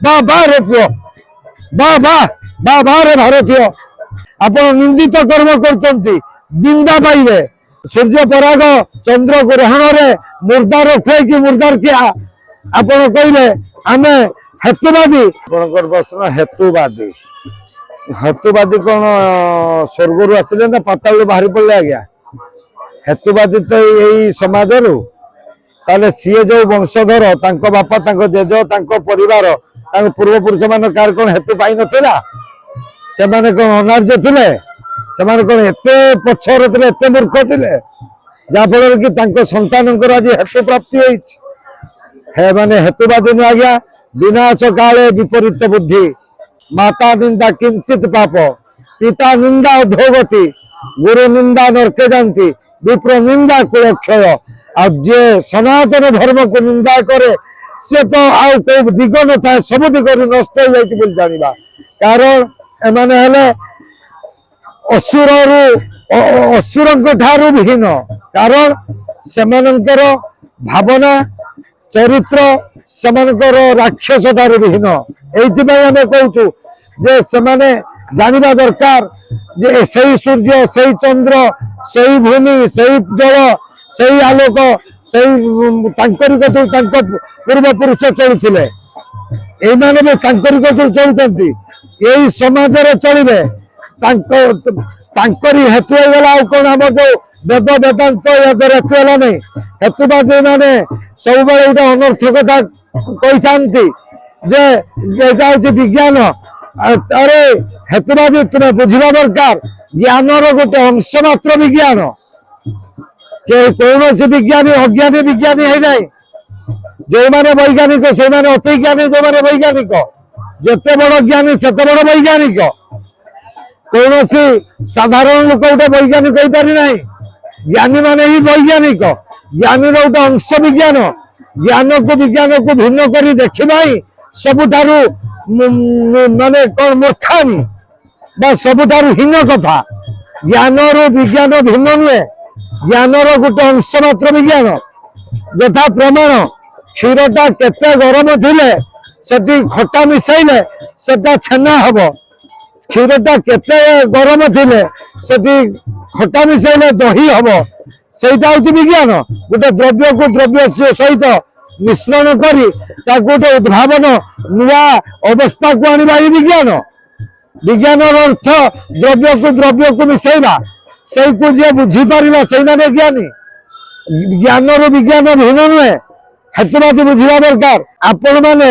बाबा रे पुओ बाबा बाबा रे भारतीय आपण निंदित कर्म करते जिंदा पाइबे सूर्य पराग चंद्र ग्रहण रे मुर्दार खुआई मुर्दार किया आपण कहले आम हेतुवादी आपणकर प्रश्न हेतुवादी हेतुवादी कौन स्वर्ग आसिले ना पाताल बाहरी पड़े आज्ञा हेतुवादी तो यही समाज रू ताले सीए जो वंशधर तांको बापा तांको जेज तांको परिवार तांको पूर्वपुरुष मान कार कौन हेतु पाई नथिला से माने कौन अनार्य थिले से माने कौन एते पछर थिले एते मूर्ख थिले जा फल कि तांको संतानकर आज हेतु प्राप्ति होइछ हे माने हेतुवादी न आज्ञा विनाश काले विपरीत बुद्धि माता निंदा किंचित पाप पिता निंदा अधोगति गुरु निंदा नरके जानती विप्र निंदा कुलक्षय जे सनातन धर्म को निंदा करे से तो आउ कोई दिग न था सब दिग नष्ट हो जाए जाना कारण एमाने हेले असुर ठारू भिन्न कारण सेमानंकर भावना चरित्र सेमानकर राक्षस ठारू भिन्न एइथिबाई आमे कहूचु जे सेमाने जानिबा दरकार जे सही सूर्य सही चंद्र सही भूमि सही जल सही आलोक सही तांकरी कतु तांको पूर्व पुरुष चलुथिले एई माने भी तांकरी कतु चलुतंती एई समाज रे चलिबे तांको तांकरी हेतु गला कोन हम जो वेद वेदांत यादर हेतु गला नै हेतुवादी माने सब बेले उडा अनर्थ कथा कहि थांती जे एटा होची विज्ञान अरे हेतुवादी तुम बुझा दरकार ज्ञान गोटे अंश मात्र विज्ञान कौन विज्ञानी अज्ञानी विज्ञानी है ना जो मैंने वैज्ञानिक से अति ज्ञानी जो मैंने वैज्ञानिक जिते बड़ ज्ञानी से बड़ वैज्ञानिक कौन साधारण लोक गोटे वैज्ञानिक हो पारि ना ज्ञानी माने ही वैज्ञानिक ज्ञानी गोटे अंश विज्ञान ज्ञान को भिन्न कर देखा सबुठारु माने कौन मूर्खामी सबुठारु हीन कथा ज्ञान रु विज्ञान भिन्न नुहे ज्ञान गोटे अंश मात्र विज्ञान यथा प्रमाण क्षीरटा केते गरम थिले सेठी खटा मिसाइले सेटा छेना हबो क्षीरटा केते गरम थिले सेठी खटा मिसाइले दही हबो सेटा होची विज्ञान गोटे द्रव्य को द्रव्य सहित मिश्रण करी गोटे उद्भावन नुआ अवस्था को आनिबा विज्ञान विज्ञान अर्थ द्रव्य को मिसाइबा से जे बुझी पारा से ज्ञानी ज्ञान रु विज्ञान भिन्न नुहे हेतुवादी बुझा दरकार आपण मैंने